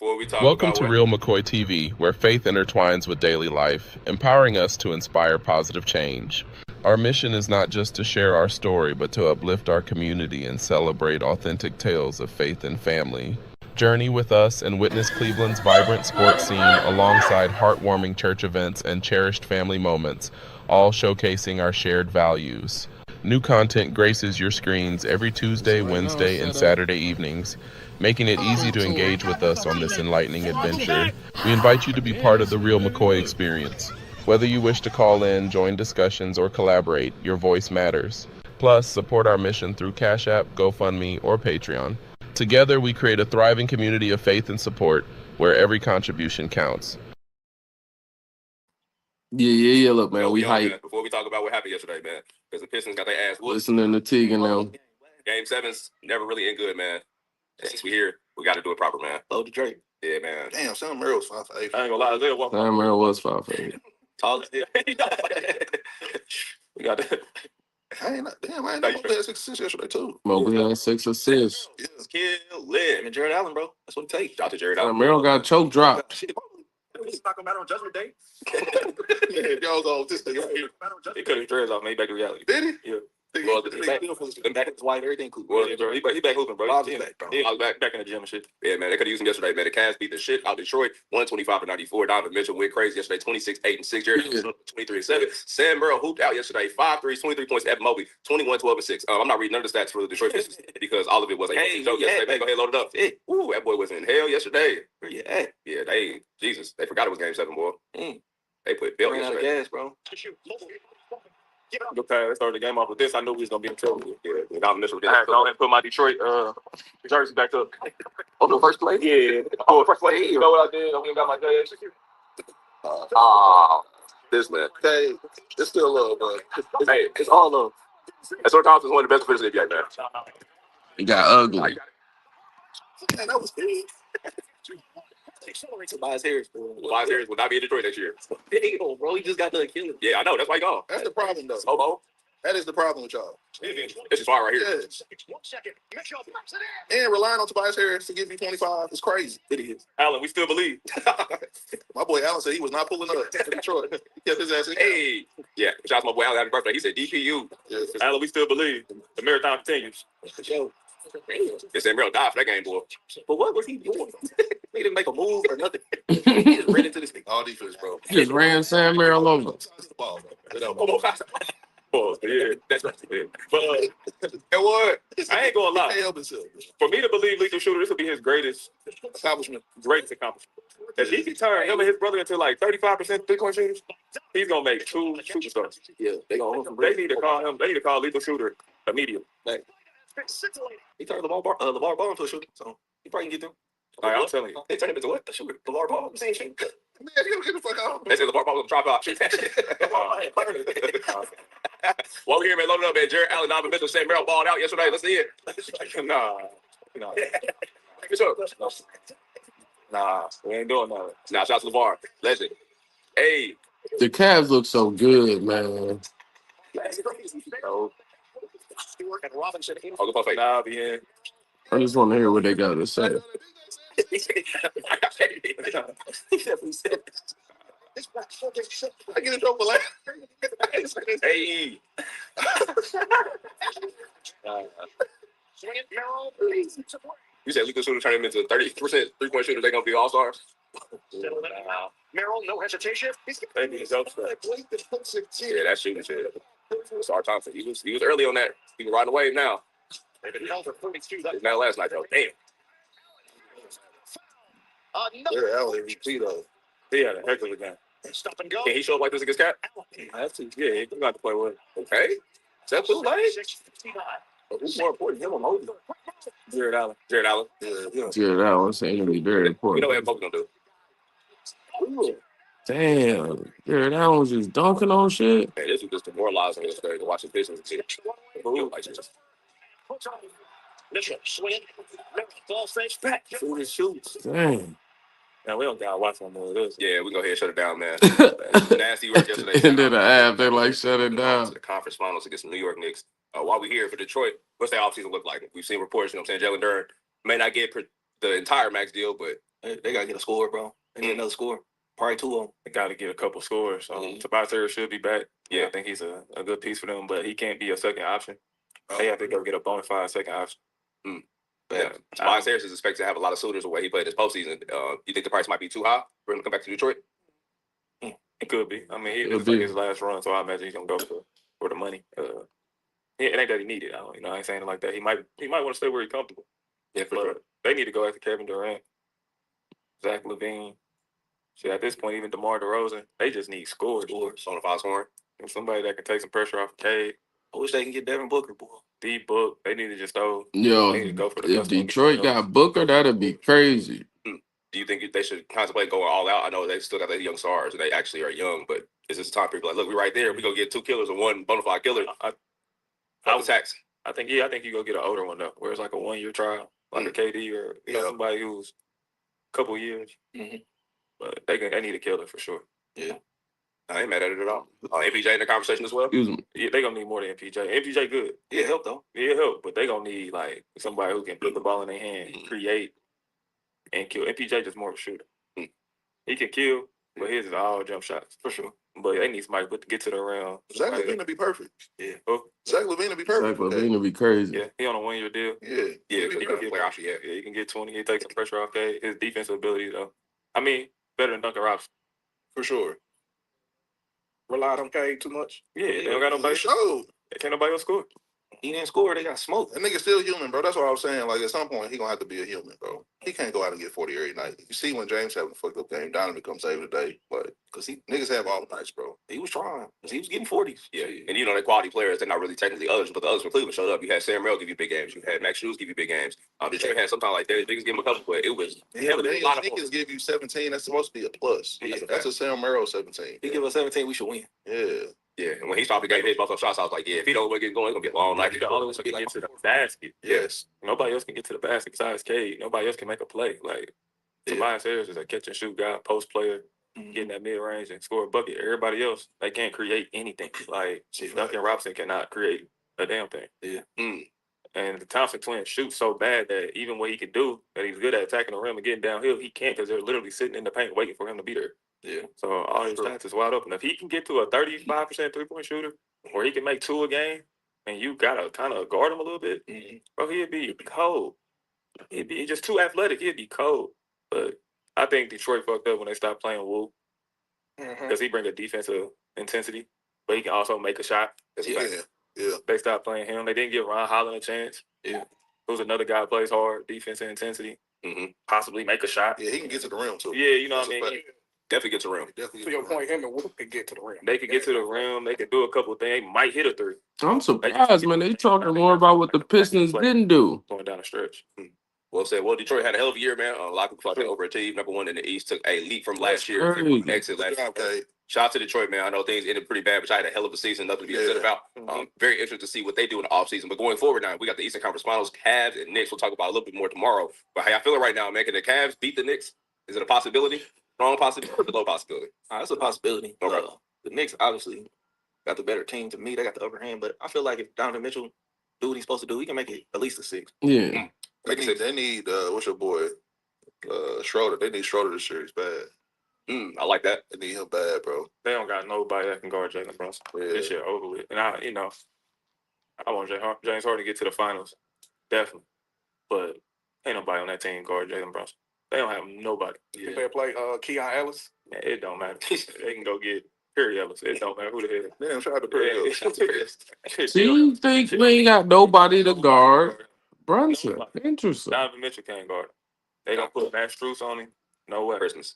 Welcome to Real McCoy TV, where faith intertwines with daily life, empowering us to inspire positive change. Our mission is not just to share our story, but to uplift our community and celebrate authentic tales of faith and family. Journey with us and witness Cleveland's vibrant sports scene alongside heartwarming church events and cherished family moments, all showcasing our shared values. New content graces your screens every Tuesday, Wednesday, and Saturday evenings, making it easy to engage with us on this enlightening adventure. We invite you to be part of the Real McCoy experience. Whether you wish to call in, join discussions, or collaborate, your voice matters. Plus, support our mission through Cash App, GoFundMe, or Patreon. Together, we create a thriving community of faith and support where every contribution counts. Yeah. Look, man, we hype. Before we talk about what happened yesterday, man, because the Pistons got their ass whooped. Listening to Teague and them. Game 7's never really in good, man. And since we here, we got to do it proper, man. Load the Drake. Yeah, man. Damn, Sam Merrill was 5'8". I ain't gonna lie, Sam Merrill was 5'8". Tall. We got that. I ain't know he had 6 assists yesterday, too. Mobley had 6 assists. Yeah. Kill lit. And Jared Allen, bro. That's what it takes. Shout out to Jared Sam Allen. Merrill got choke dropped. Shit. It's not gonna matter on Judgment Day. Yeah, y'all go with this thing right here. He cut his dreads off, made back to reality. Did he? Yeah. Well, Back at his wife, everything cool. Well, he back hooping, bro. Bob's back, bro. I was back in the gym and shit. Yeah, man, they could have used him yesterday, man. The Cavs beat the shit out of Detroit, 125-94. Donovan Mitchell went crazy yesterday, 26-8-6. Jared 23-7. Sam Merrill hooped out yesterday, 5 threes, 23 points. Evan Mobley, 21-12-6. I'm not reading none of the stats for the Detroit Pistons because all of it was a joke yesterday. Man, go ahead, load it up. Hey, ooh, that boy was in hell yesterday. Yeah, Jesus, they forgot it was Game 7, boy. They put Bill Ran out of yesterday. gas, bro. Okay, let's start the game off with this. I knew we was gonna be in trouble. Yeah, I had to go ahead and put my Detroit jersey back up. Oh, the first play? Yeah. First play. You know what I did? I went and got my jersey. This man. Okay, it's still love, but Hey, it's all love. Sir Thompson is one of the best defenders in the NBA, man. He got ugly. Man, that was big. Tobias Harris, bro. Tobias Harris will not be in Detroit next year. Damn, bro. He just got done killing. Yeah, I know. That's why he gone. That's the problem, though. Hobo. That is the problem with y'all. This is fire right here. Yes. And relying on Tobias Harris to give you 25 is crazy. It is. Allen, we still believe. My boy Allen said he was not pulling up to Detroit. He kept his ass in. Hey. Yeah, shout out to my boy Allen. Happy birthday. He said DPU. Yes. Allen, we still believe. The marathon continues. Yo. Yes, Sam Merrill died for that game, boy. But what was he doing? He didn't make a move or nothing. He just ran into this thing. All defense, bro. He just ran Sam Merrill over. Ball, bro. Oh, yeah, that's right. Yeah. But and what? I ain't gonna lie. Help himself. For me to believe lethal shooter, this will be his greatest Accomplishment. If he can turn him and his brother into like 35% three-point shooters, he's gonna make 2 superstars. Yeah, they gonna They need to call him. They need to call lethal shooter immediately. He turned LeVar Ball into a shooter, so he probably can get them. All right, I'm telling you. They turned him into what? A shooter. LeVar Ball. I'm saying shooter. Man, you get the fuck out. They said LeVar Ball was gonna drop out. While we're here, man, load it up, man. Jared Allen, Donovan Mitchell, Sam Merrill balled out yesterday. Let's see it. Nah. Nah, we ain't doing that. Nah, shout out to LeVar. Legend. Hey. The Cavs look so good, man. I'll go for nah, be in. I just want to hear what they got to say. I get in trouble like Hey. You said lethal shooter turn him into 30% three-point shooters. They're gonna be all-stars. Merrill, no hesitation. Yeah, that's shooting shit. Sar Thompson. He was early on that. He can ride the wave now. They've been held for 32. Not last night though. Damn. Jared Allen MVP though. He had a heck of a game. Stop and go. Can he show up like this against Cat? I have to. Yeah, he got to play with. Okay. Is that too late? 6:59. Who's more important, him or Mobley? Jared Allen. Jared Allen. Yeah. Jared Allen saying it'll be very You important. know what Mobley gonna do? Damn. Jared Allen was just dunking on shit. Man, this was just demoralizing yesterday to watch his business and shit. Like this. Mitchell swinging. Ball fakes back. Shooting shoots. Damn. Man, we don't gotta watch no more of this. Yeah, we can go ahead and shut it down, man. Nasty work yesterday. And then the app, they like shut it To down. the conference finals against the New York Knicks. While we're here for Detroit, what's their offseason look like? We've seen reports, you know what I'm saying? Jalen Duren may not get the entire max deal, but They gotta get a score, bro. They need another score. Probably 2 of them. They got to get a couple scores. Tobias Harris should be back. Yeah, I think he's a good piece for them, but he can't be a second option. They have to go get a bona fide second option. Yeah, Tobias Harris is expected to have a lot of suitors the way he played this postseason. You think the price might be too high for him to come back to Detroit? It could be. I mean, it's like his last run, so I imagine he's gonna go for the money. It ain't that he needed. I ain't saying it like that. He might want to stay where he's comfortable. Yeah, for sure. They need to go after Kevin Durant, Zach LaVine. See, at this point, even DeMar DeRozan, they just need scores. Bonafide scoring. And somebody that can take some pressure off Cade. I wish they can get Devin Booker, boy. D-Book, they need to just throw. Yo, They need to go for the if Detroit got Booker, that'd be crazy. Do you think they should contemplate going all out? I know they still got their young stars, and they actually are young, but is this a time period like, look, we're right there. We go get 2 killers and 1 bona fide killer. I was taxed. I think you go get an older one though, where it's like a 1-year trial, like a KD or somebody who's a couple years. But they need a killer for sure. Yeah, I ain't mad at it at all. MPJ in the conversation as well. Yeah, they gonna need more than MPJ. MPJ good. Yeah, help though. Yeah, help, but they gonna need like somebody who can put the ball in their hand, create, and kill. MPJ just more of a shooter. He can kill, but his is all jump shots for sure. But they need somebody to get to the rim. Zach LaVine to be perfect. Yeah. Zach LaVine to be perfect. Zach LaVine would be crazy. Yeah, he on a 1-year deal. Yeah. Yeah, he can get player option. Yeah, he can get 20. He takes some pressure off Cade. His defensive ability though, I mean, better than Duncan Robinson. For sure. Relied on Cade too much. Yeah, they don't got nobody. Can't nobody else score. He didn't score. They got smoked. That nigga still human, bro. That's what I was saying. Like, at some point, he gonna have to be a human, bro. He can't go out and get 40 every night. You see when James having a fucked up game, Donovan comes save the day. But, because niggas have all the nights, bro. He was trying. He was getting 40s. Yeah, and you know, they're quality players. They're not really technically others, but the others from Cleveland showed up. You had Sam Merrill give you big games. You had Max Strus give you big games. Detroit had sometimes like that. Niggas give him a couple, but it was a lot of niggas give you 17. That's supposed to be a plus. That's a Sam Merrill 17. He give us 17, we should win. Yeah. Yeah, and when he started getting his both shots, I was like, yeah, if he don't get going, it's gonna be a long night. The only one who can get to the basket. Yes. Nobody else can get to the basket besides Cade. Nobody else can make a play. Like, Tobias Harris is a catch and shoot guy, post player, getting that mid range and score a bucket. Everybody else, they can't create anything. Like, Duncan Robinson cannot create a damn thing. Yeah. And the Thompson twins shoot so bad that even what he can do, that he's good at attacking the rim and getting downhill, he can't because they're literally sitting in the paint waiting for him to be there. Yeah. So all his stats is wide open. If he can get to a 35% 3-point shooter, or he can make 2 a game, and you gotta kind of guard him a little bit, bro, he'd be cold. He'd be just too athletic. He'd be cold. But I think Detroit fucked up when they stopped playing Wu because he bring a defensive intensity, but he can also make a shot. Yeah. They stopped playing him. They didn't give Ron Holland a chance. Yeah. Who's another guy who plays hard, defense and intensity, possibly make a shot. Yeah, he can get to the rim too. Yeah, you know what I mean. Definitely get to the rim. To your point, him and Wood could get to the rim. They could get to the rim. They could do a couple of things. They might hit a 3. I'm surprised, man. They talking more about what the Pistons didn't do. Going down the stretch. Well said. Well, Detroit had a hell of a year, man. A lot of people thought they overachieved. Number 1 in the East, took a leap from last year. Exit last year. Shout out to Detroit, man. I know things ended pretty bad, but I had a hell of a season. Nothing to be upset about. Very interested to see what they do in the offseason. But going forward now, we got the Eastern Conference Finals, Cavs and Knicks. We'll talk about a little bit more tomorrow. But how y'all feeling right now, man? Can the Cavs beat the Knicks? Is it a possibility? Strong possibility or low possibility? That's a possibility. Okay. The Knicks obviously got the better team to me. They got the upper hand, but I feel like if Donovan Mitchell do what he's supposed to do, he can make it at least a 6. Yeah. They need what's your boy? Schroeder. They need Schroeder this series bad. I like that. They need him bad, bro. They don't got nobody that can guard Jalen Brunson. This shit over with. And I want James Harden to get to the finals, definitely. But ain't nobody on that team guard Jalen Brunson. They don't have nobody. If they play Keon Ellis, it don't matter. They can go get Perry Ellis. It don't matter who the hell. Damn, shout out to Perry Ellis. So you think we ain't got nobody to guard Brunson? Interesting. Donovan Mitchell can't guard him. They gonna put Max Strus on him? No way. Christmas.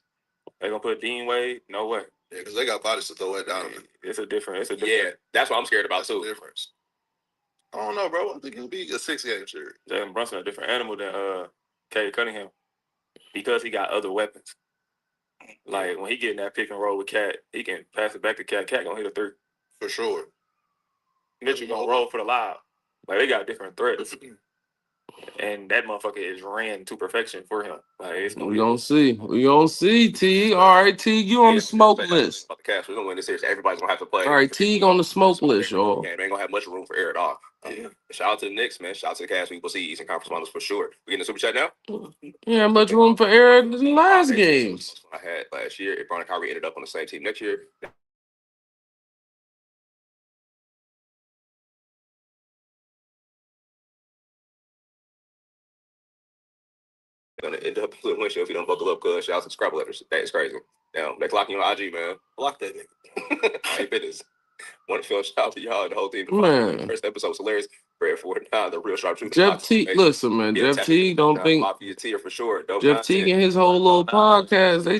They gonna put Dean Wade? No way. Yeah, because they got bodies to throw at Donovan. It's a different. Yeah, that's what I'm scared about too. Difference. I don't know, bro. I think it'll be a 6-game series. Jalen Brunson a different animal than Cade Cunningham because he got other weapons. Like when he get in that pick and roll with Cat, he can pass it back to Cat. Cat gonna hit a 3 for sure. Mitchell gonna roll for the lob. Like they got different threats. And that motherfucker is ran to perfection for him. Like it's We gonna see. We gonna see, Teague. All right, Teague, you on the smoke list. About the Cavs, we're gonna win this series. Everybody's gonna have to play. All right, Teague on the smoke list, y'all. Yeah, they ain't gonna have much room for error at all. Yeah. Shout out to the Knicks, man. Shout out to the Cavs. We will see Eastern Conference Finals for sure. We getting the super chat now? Yeah, much room for error in the last games. I had last year. If Brown and Kyrie ended up on the same team next year, they're gonna end up with windshield if you don't buckle up. Cause shout out to the Scrabble letters. That is crazy. Now they clocking you on IG, man. Block that nigga. I ain't business. Want to feel shout out to y'all and the whole team. Man. First episode was hilarious. Prayer for it. The real sharpshooter. Jeff Teague, listen, man. Jeff Teague don't think. Mafia tier for sure. Dope Jeff content. Teague and his whole little podcast, they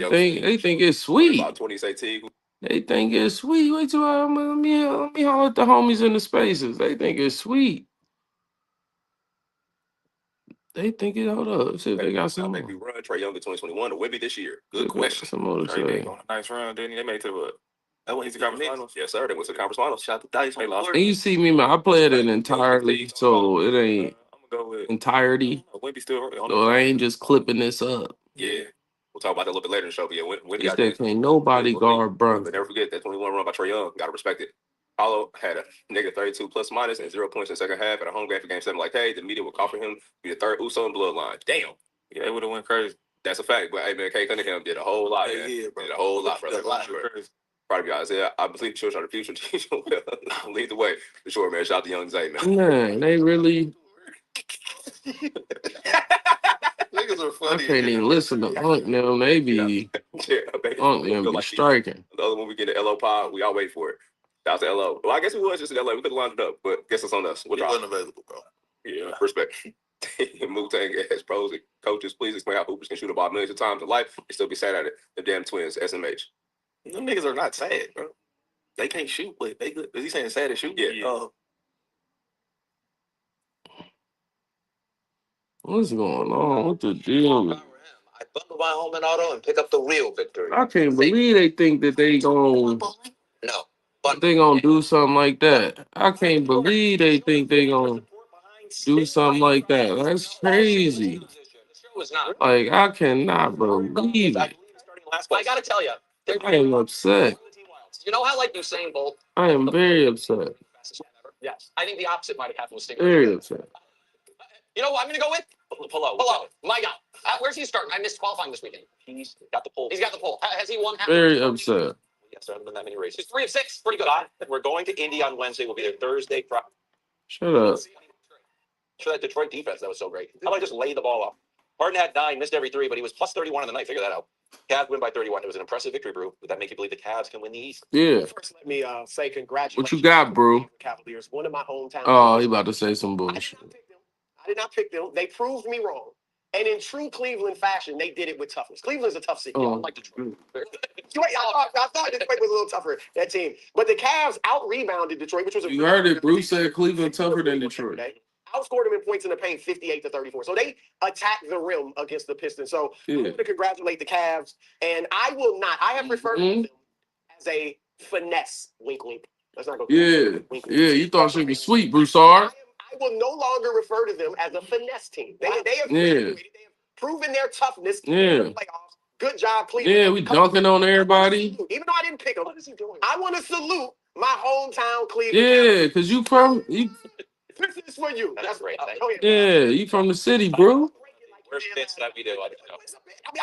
think it's sweet. About 20 say Teague. They think it's sweet. Wait till let me holler at the homies in the spaces. They think it's sweet. They think it. Hold up. See if they got some. Maybe run Trae Young in 2021 or Wemby this year. Good question. Some more to Trey say. Young on a nice run, didn't he? They made it to what? That went Eastern Conference Finals. Yes, sir. They went to the conference finals. Shout out to Dice. They lost. And you see me, man. I play it in entirely, so it ain't I'm gonna go with entirety. Wemby still on So I ain't just clipping this up. Yeah. We'll talk about that a little bit later in the show. But yeah, Wemby It's got that can't nobody guard, bro. But never forget that 21 run by Trae Young. Gotta respect it. Paulo had a negative 32 plus minus and 0 points in the second half at a home game for game 7. Like, hey, the media would call for him to be the third Uso in bloodline. Damn. Yeah, it would have went crazy. That's a fact. But hey, man, Kay Cunningham did a whole lot, man. Yeah, bro. Did a whole lot, brother. Did a lot. Crazy. Proud of you guys. Yeah, I believe the children are the future. Lead the way. For sure, man. Shout out to Young Zay, man. Man, they really. Niggas are I funny. can't even listen to Unk now. They be Unk them be striking. The other one we get the LO pod, we all wait for it. Shout out to LO. Well, I guess we was just in LA. We could have lined it up, but guess it's on us. He wasn't available, bro. Yeah, respect. Wu-Tang has pros and coaches. Please explain how hoopers can shoot a ball millions of times in life and still be sad at it. The damn twins, SMH. Them niggas are not sad, bro. They can't shoot, but they good. Is he saying sad at shoot? Yeah. What's going on? What the deal? I bundle my home and auto and pick up the real victory. I can't believe they think that they gon' No. do something like that. I can't believe they think they gon' do something like that. That's crazy. Like, I cannot believe it. I gotta tell you, I am upset. you know how like Usain Bolt? I am very upset. Yes, I think the opposite might have happened with Sting. Very upset. You know what I'm gonna go with? Hello. My God. Where's he starting? I missed qualifying this weekend. He's got the pole. He's got the pole. Has he won? Very upset. Yes, there haven't been that many races. He's 3 of 6. Pretty good. We're going to Indy on Wednesday. We'll be there Thursday. Shut up. Sure, that Detroit defense, that was so great. How about I just lay the ball up? Harden had 9, missed every 3, but he was plus 31 in the night. Figure that out. Cavs win by 31. It was an impressive victory, Brew. Would that make you believe the Cavs can win the East? Yeah. First, let me say congratulations. What you got, bro? Cavaliers, one of my hometown. Oh, he about to say some bullshit. I did not pick them. They proved me wrong. And in true Cleveland fashion, they did it with toughness. Cleveland's a tough city. Oh. I like Detroit. I thought Detroit was a little tougher, that team. But the Cavs out-rebounded Detroit, which was a... You heard it. Bruce said Cleveland tougher than Detroit. Outscored them in points in the paint 58-34. So they attacked the rim against the Pistons. So I'm going to congratulate the Cavs. And I will not. I have referred to them as a finesse. Wink, wink. Let's not go. Yeah. Wink, wink. Yeah, you thought she was sweet, Broussard. I will no longer refer to them as a finesse team. They have proven their toughness in the playoffs. Good job, Cleveland. Yeah, we dunking on everybody. Even though I didn't pick them, what is he doing? I want to salute my hometown Cleveland. Yeah, because you from... This is for you. That's great. Yeah, you from the city, bro. Where's Vince that we did?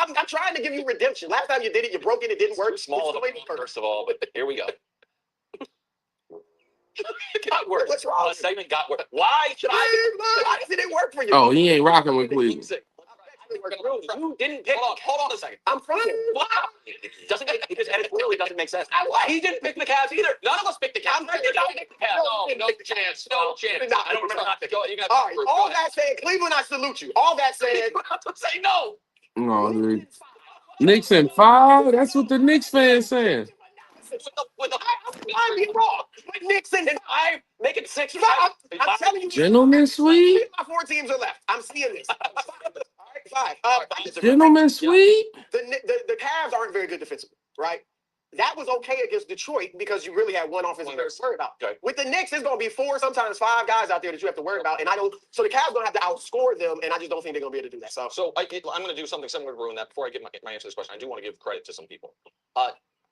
I'm trying to give you redemption. Last time you did it, you broke it. It didn't work. Small of first of all, but here we go. It got worse. What's wrong? The segment got worse. Why doesn't it work for you? Oh, he ain't rocking with Cleveland. You didn't pick. Hold on a second. I'm trying. Wow. Doesn't make because editorially doesn't make sense. He didn't pick the Cavs either. None of us picked the Cavs. No chance. No chance. I don't remember not picking. All right. All that said, Cleveland, I salute you. All that said, say no. No, dude. Knicks in 5? That's what the Knicks fans saying. I'm wrong. With Knicks and I make it 6. I'm telling you. Gentlemen sweep? My 4 teams are left. I'm seeing this. All right, 5. Gentlemen sweep? The Cavs aren't very good defensively, right? That was okay against Detroit because you really had one offensive player to worry about. Okay. With the Knicks, there's going to be 4, sometimes 5 guys out there that you have to worry about, and so the Cavs going to have to outscore them, and I just don't think they're going to be able to do that. So I'm going to do something similar to ruin that. Before I give my answer to this question, I do want to give credit to some people.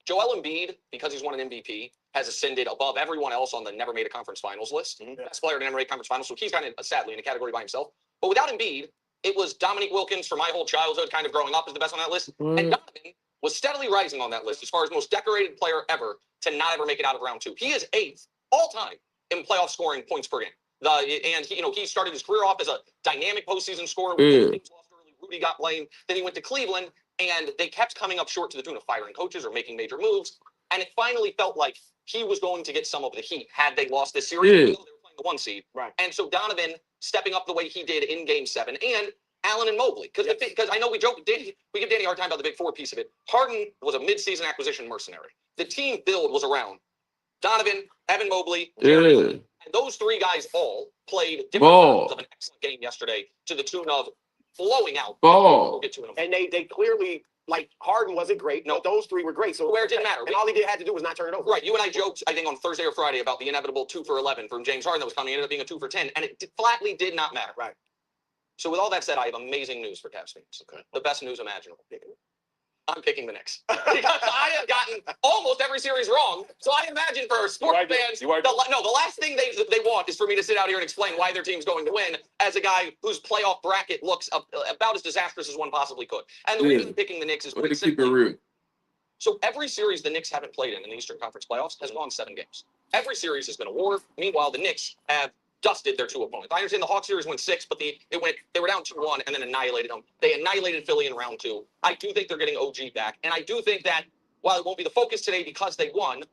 Joel Embiid, because he's won an MVP, has ascended above everyone else on the never made a conference finals list. Best player to never made conference finals, so he's kind of sadly in a category by himself. But without Embiid, it was Dominique Wilkins for my whole childhood, kind of growing up, is the best on that list. And Donovan was steadily rising on that list as far as most decorated player ever to not ever make it out of round 2. He is 8th all time in playoff scoring points per game. And he started his career off as a dynamic postseason scorer. When teams lost early, Rudy got blamed. Then he went to Cleveland, and they kept coming up short to the tune of firing coaches or making major moves. And it finally felt like he was going to get some of the heat had they lost this series. Even though they were playing the 1 seed. Right. And so Donovan stepping up the way he did in Game 7, and Allen and Mobley. Because I know we give Danny a hard time about the Big Four piece of it. Harden was a midseason acquisition mercenary. The team build was around Donovan, Evan Mobley, Jerry Allen. And those 3 guys all played different versions of an excellent game yesterday to the tune of blowing out. We'll get to it. And they clearly, like, Harden wasn't great. No, those 3 were great. So where it didn't matter. And all he had to do was not turn it over. Right. You and I joked, I think, on Thursday or Friday about the inevitable 2 for 11 from James Harden that was coming. It ended up being a 2 for 10. And it flatly did not matter. Right. So with all that said, I have amazing news for Cavs fans. Okay. The best news imaginable. I'm picking the Knicks. Because I have gotten almost every series wrong. So I imagine for sports fans, the last thing they want is for me to sit out here and explain why their team's going to win as a guy whose playoff bracket looks about as disastrous as one possibly could. And the reason I'm picking the Knicks is pretty simple. So every series the Knicks haven't played in the Eastern Conference playoffs has gone 7 games. Every series has been a war. Meanwhile, the Knicks have dusted their 2 opponents. I understand the Hawks series went 6, but they were down 2-1 and then annihilated them. They annihilated Philly in round 2. I do think they're getting OG back, and I do think that while it won't be the focus today because they won,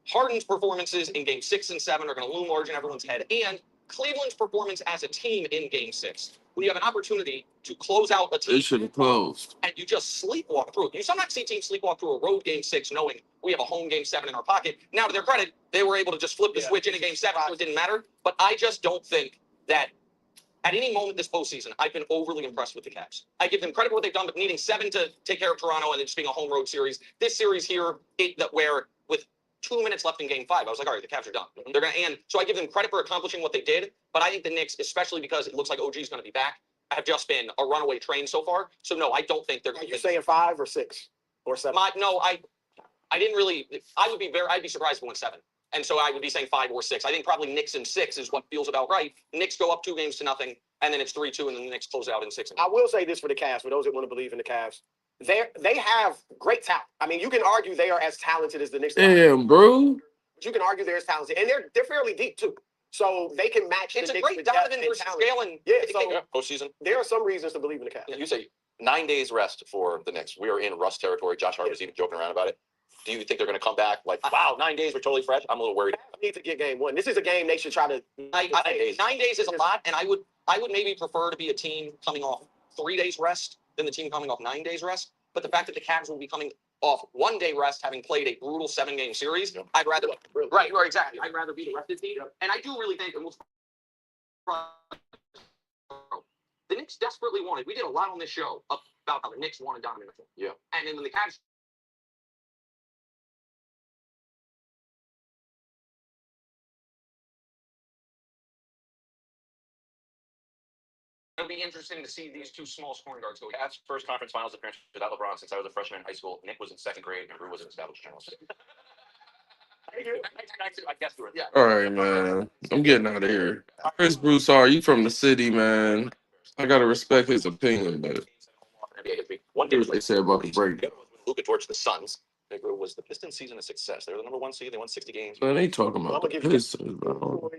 Harden's performances in Game 6 and 7 are going to loom large in everyone's head, and Cleveland's performance as a team in Game 6. When you have an opportunity to close out a team, they should have closed, and you just sleepwalk through it. You sometimes see teams sleepwalk through a road Game 6, knowing we have a home Game 7 in our pocket. Now, to their credit, they were able to just flip the switch in a Game 7, so it didn't matter. But I just don't think that at any moment this postseason, I've been overly impressed with the Cavs. I give them credit for what they've done, but needing 7 to take care of Toronto and it just being a home road series. This series here, where with 2 minutes left in Game 5, I was like, all right, the Cavs are done. They're going to end. So I give them credit for accomplishing what they did. But I think the Knicks, especially because it looks like OG is going to be back, have just been a runaway train so far. So no, I don't think they're going to. You're saying 5 or 6 or 7? I didn't really. I'd be surprised if it went 7. And so I would be saying 5 or 6. I think probably Knicks in 6 is what feels about right. Knicks go up 2 games to nothing, and then it's 3-2, and then the Knicks close out in 6. I will say this for the Cavs, for those that want to believe in the Cavs. They have great talent. I mean, you can argue they are as talented as the Knicks. Damn, bro. But you can argue they're as talented, and they're fairly deep too. So they can match. It's a great Donovan versus Galen. Yeah, so postseason. There are some reasons to believe in the Cavs. Yeah, you say 9 days rest for the Knicks. We are in rust territory. Josh Hart was even joking around about it. Do you think they're going to come back like, wow, 9 days, we're totally fresh? I'm a little worried. They need to get Game 1. This is a game they should try to. 9 days is a lot, and I would maybe prefer to be a team coming off 3 days rest than the team coming off 9 days rest. But the fact that the Cavs will be coming off 1 day rest, having played a brutal 7-game series, I'd rather right, exactly. I'd rather be the rested team, and I do really think the Knicks desperately wanted. We did a lot on this show about how the Knicks wanted Donovan Mitchell. Yeah, and then when the Cavs. It'll be interesting to see these 2 small scoring guards go. Cavs' first conference finals appearance without LeBron since I was a freshman in high school. Nick was in 2nd grade, and Drew was an established journalist. I guessed through it. Yeah. All right, man. I'm getting out of here. Chris Broussard, you from the city, man. I gotta respect his opinion, but here's what they said about the break. Luka torched the Suns. It was the Pistons' season of success. They were the number 1 seed. They won 60 games. Man, they talking about the Pistons, bro.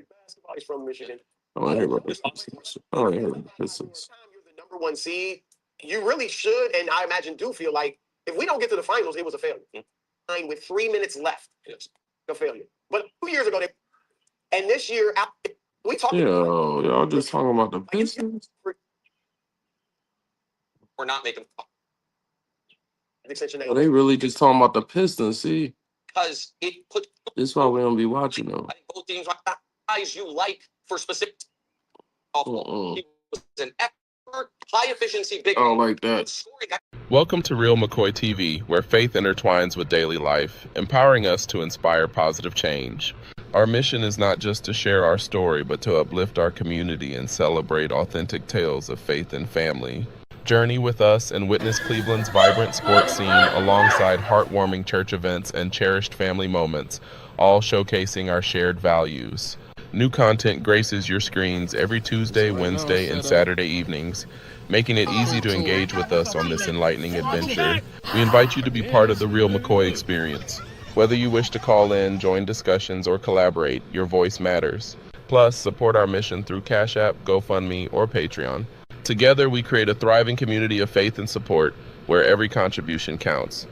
He's from Michigan. I want to hear about the Pistons. I want to hear about the Pistons. You're the number 1 seed. You really should, and I imagine do feel like if we don't get to the finals, it was a failure. With 3 minutes left, it's a failure. But 2 years ago, and this year, we talking. Yo, y'all just talking about the Pistons. We're not making. Are they really just talking about the Pistons? See, because it put. This is why we don't be watching them. I think both teams want guys you like for specific. He was an expert, high efficiency, big. I don't like that. Welcome to Real McCoy TV, where faith intertwines with daily life, empowering us to inspire positive change. Our mission is not just to share our story, but to uplift our community and celebrate authentic tales of faith and family. Journey with us and witness Cleveland's vibrant sports scene alongside heartwarming church events and cherished family moments, all showcasing our shared values. New content graces your screens every Tuesday, Wednesday, and Saturday evenings, making it easy to engage with us on this enlightening adventure. We invite you to be part of the Real McCoy experience. Whether you wish to call in, join discussions, or collaborate, your voice matters. Plus, support our mission through Cash App, GoFundMe, or Patreon. Together, we create a thriving community of faith and support where every contribution counts.